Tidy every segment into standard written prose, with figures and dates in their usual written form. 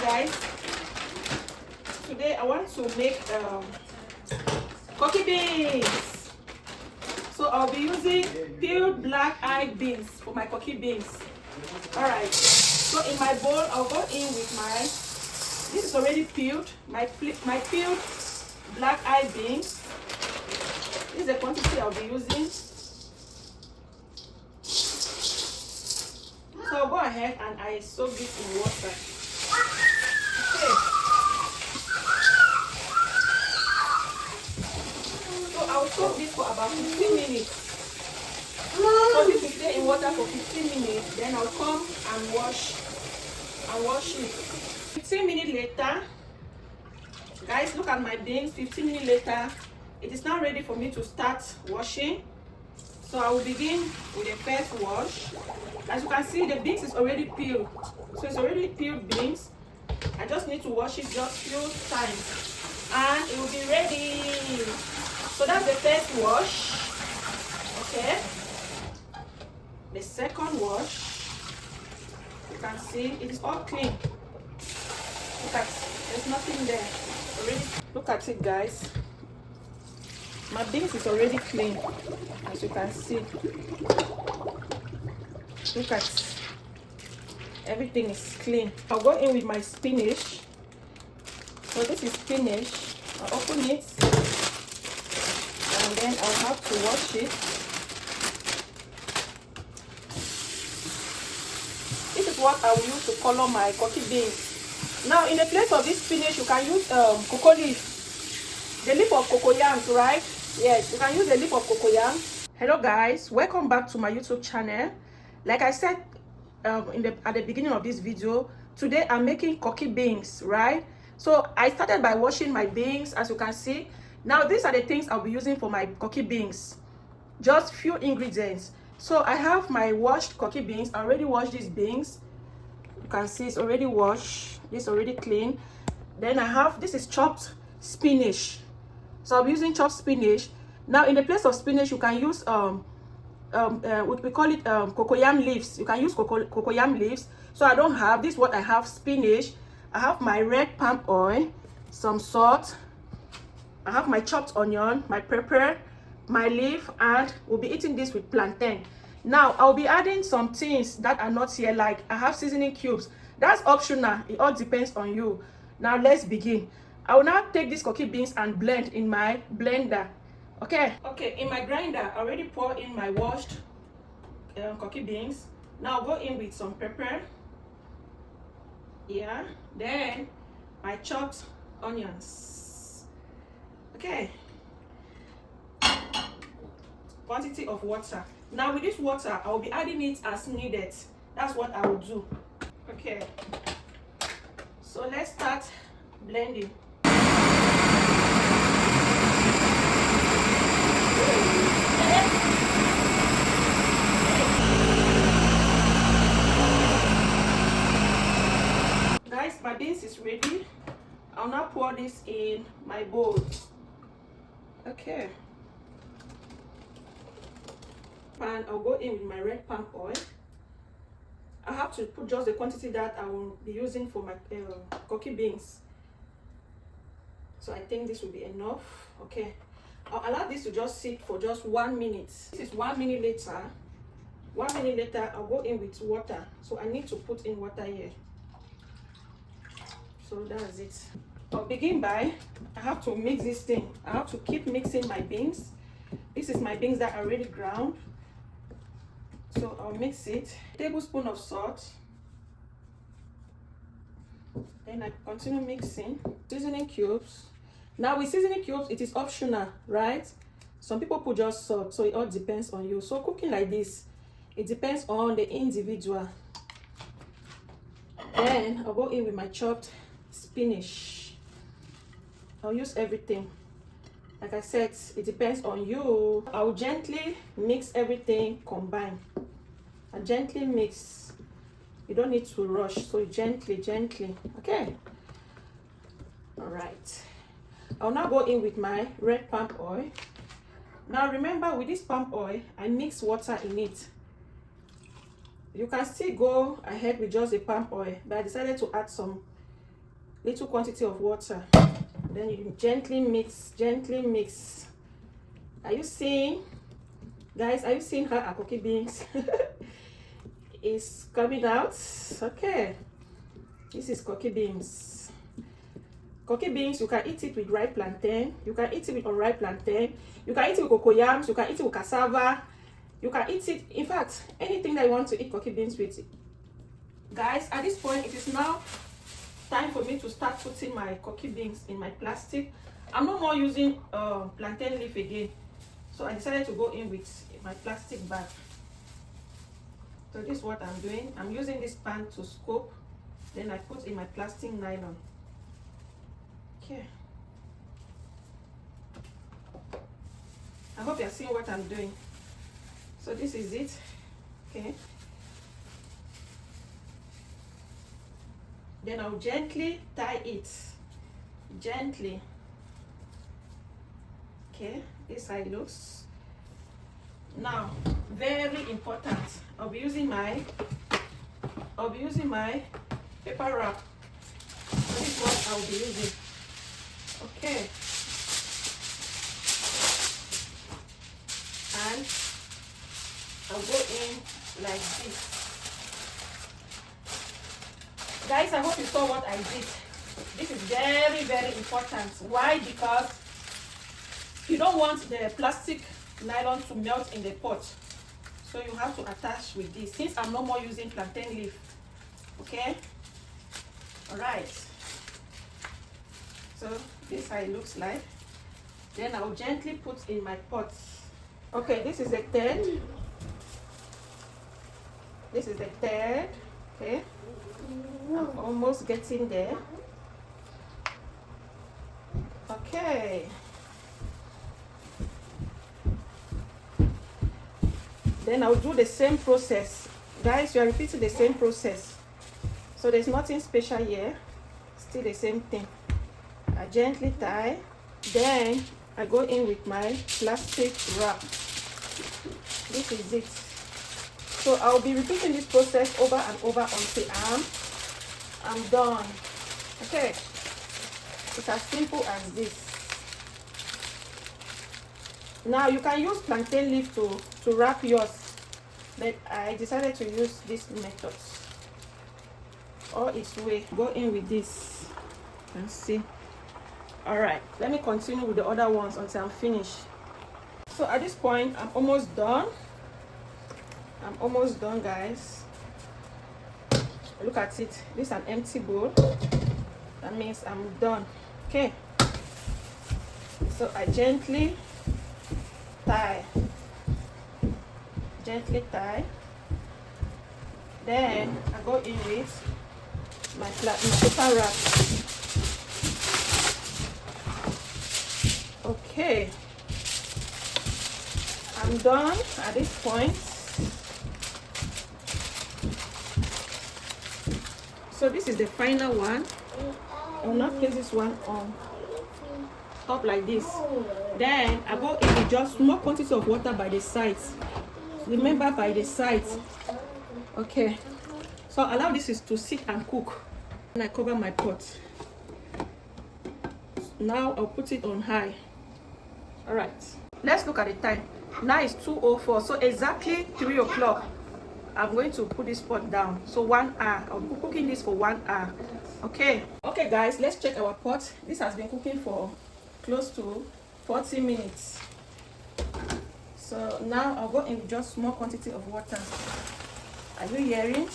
guys. Today I want to make koki beans. So I'll be using peeled black-eyed beans for my koki beans. Alright, so in my bowl I'll go in with this is already peeled, my peeled black-eyed beans. This is the quantity I'll be using. So I'll go ahead and I soak this in water. Okay. So I'll soak this for about 15 minutes. So this will stay in water for 15 minutes. Then I'll come and wash it. 15 minutes later, guys, look at my beans. 15 minutes later, it is now ready for me to start washing. So I will begin with the first wash. As you can see, the beans is already peeled. So it's already peeled beans. I just need to wash it just few times and it will be ready. So that's the first wash. Okay. The second wash, you can see it is all clean. Look at, there's nothing there already. Look at it, guys. My beans is already clean, as you can see. Look at, everything is clean. I'll go in with my spinach. So this is spinach. I'll open it and then I'll have to wash it. This is what I will use to color my koki beans. Now in the place of this spinach, you can use cocoa leaf. The leaf of cocoyams, right? Yes, you can use the leaf of cocoyam. Hello guys, welcome back to my YouTube channel. Like I said at the beginning of this video, today I'm making koki beans, right? So I started by washing my beans, as you can see. Now these are the things I'll be using for my koki beans. Just few ingredients. So I have my washed koki beans. I already washed these beans. You can see it's already washed. It's already clean. Then I have, this is chopped spinach. So I'll be using chopped spinach. Now in the place of spinach, you can use we call it cocoyam leaves. You can use cocoyam leaves. So I don't have this. What I have: spinach. I have my red palm oil, some salt. I have my chopped onion, my pepper, my leaf, and we'll be eating this with plantain. Now I'll be adding some things that are not here, like I have seasoning cubes. That's optional. It all depends on you. Now let's begin. I will now take these koki beans and blend in my blender. Okay, in my grinder, I already poured in my washed koki beans. Now I'll go in with some pepper. Yeah, then my chopped onions. Okay, quantity of water. Now with this water, I will be adding it as needed. That's what I will do. Okay, so let's start blending. Guys, my beans is ready. I'll now pour this in my bowl. Okay, and I'll go in with my red palm oil. I have to put just the quantity that I will be using for my koki beans. So I think this will be enough. Okay, I'll allow this to just sit for just 1 minute. This is 1 minute later. 1 minute later, I'll go in with water. So I need to put in water here. So that's it. I'll begin by, I have to mix this thing. I have to keep mixing my beans. This is my beans that are already ground. So I'll mix it. Tablespoon of salt. Then I continue mixing. Seasoning cubes. Now with seasoning cubes, it is optional, right? Some people put just salt, so it all depends on you. So cooking like this, it depends on the individual. Then I'll go in with my chopped spinach. I'll use everything. Like I said, it depends on you. I'll gently mix everything combined. I gently mix. You don't need to rush, so gently. Okay. All right. I'll now go in with my red palm oil. Now remember, with this palm oil, I mix water in it. You can still go ahead with just the palm oil, but I decided to add some little quantity of water. Then you gently mix, gently mix. Are you seeing, guys? Are you seeing how our koki beans is coming out? Okay, this is koki beans. Koki beans, you can eat it with ripe plantain, you can eat it with unripe plantain, you can eat it with cocoyams, you can eat it with cassava, you can eat it, in fact, anything that you want to eat koki beans with. Guys, at this point, it is now time for me to start putting my koki beans in my plastic. I'm no more using plantain leaf again, so I decided to go in with my plastic bag. So this is what I'm doing. I'm using this pan to scoop, then I put in my plastic nylon. Okay, I hope you're seeing what I'm doing. So this is it. Okay, then I'll gently tie it, gently. Okay, this side looks. Now, very important, I'll be using my paper wrap. So this is what I'll be using. Okay, and I'll go in like this. Guys, I hope you saw what I did. This is very, very important. Why? Because you don't want the plastic nylon to melt in the pot, so you have to attach with this, since I'm no more using plantain leaf. Okay, all right, so this how it looks like. Then I'll gently put in my pot. Okay, this is the third. This is the third. Okay, I'm almost getting there. Okay, then I'll do the same process. Guys, you are repeating the same process, so there's nothing special here, still the same thing. I gently tie, then I go in with my plastic wrap. This is it. So I'll be repeating this process over and over until I'm done. Okay, it's as simple as this. Now you can use plantain leaf to wrap yours, but I decided to use this method. Or its way. Go in with this and see. All right, let me continue with the other ones until I'm finished. So at this point, I'm almost done. I'm almost done, guys. Look at it. This is an empty bowl. That means I'm done. Okay, so I gently tie, then I go in with my paper wrap. Okay, I'm done at this point. So this is the final one. I will not place this one on top like this. Then I go in with just small quantity of water by the sides. Remember, by the sides. Okay, so allow this to sit and cook. And I cover my pot. Now I'll put it on high. All right, let's look at the time. Now it's 2:04, so exactly 3 o'clock I'm going to put this pot down. So 1 hour. I'll be cooking this for 1 hour. Okay, guys, let's check our pot. This has been cooking for close to 40 minutes. So now I'll go in with just small quantity of water. Are you hearing?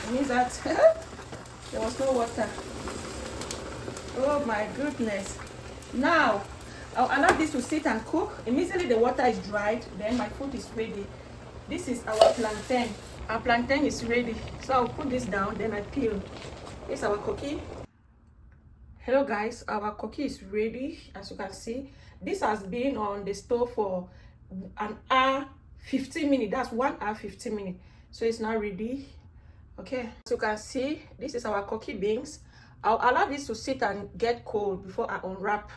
It means that there was no water. Oh my goodness. Now I'll allow this to sit and cook. Immediately the water is dried, then my food is ready. This is our plantain. Our plantain is ready. So I'll put this down, then I peel. This is our koki. Hello guys, our koki is ready. As you can see, this has been on the stove for 1 hour 15 minutes. That's 1 hour 15 minutes. So it's now ready. Okay, as you can see, this is our koki beans. I'll allow this to sit and get cold before I unwrap.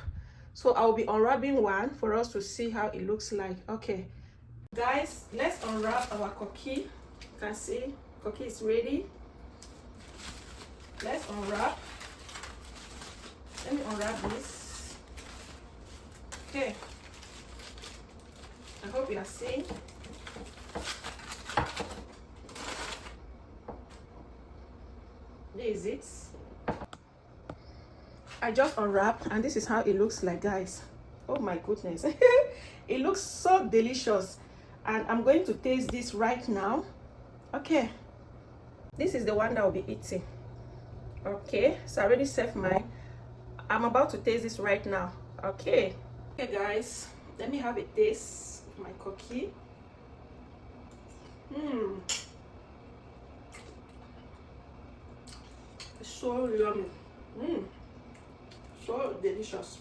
So I'll be unwrapping one for us to see how it looks like. Okay, guys, let's unwrap our koki. You can see koki is ready. Let's unwrap. Let me unwrap this. Okay. I hope you are seeing. This is it. I just unwrapped and this is how it looks like, guys. Oh my goodness. It looks so delicious. And I'm going to taste this right now. Okay. This is the one that I'll be eating. Okay, so I already served mine. I'm about to taste this right now. Okay. Okay guys, let me have a taste of my koki. It's so yummy. So delicious.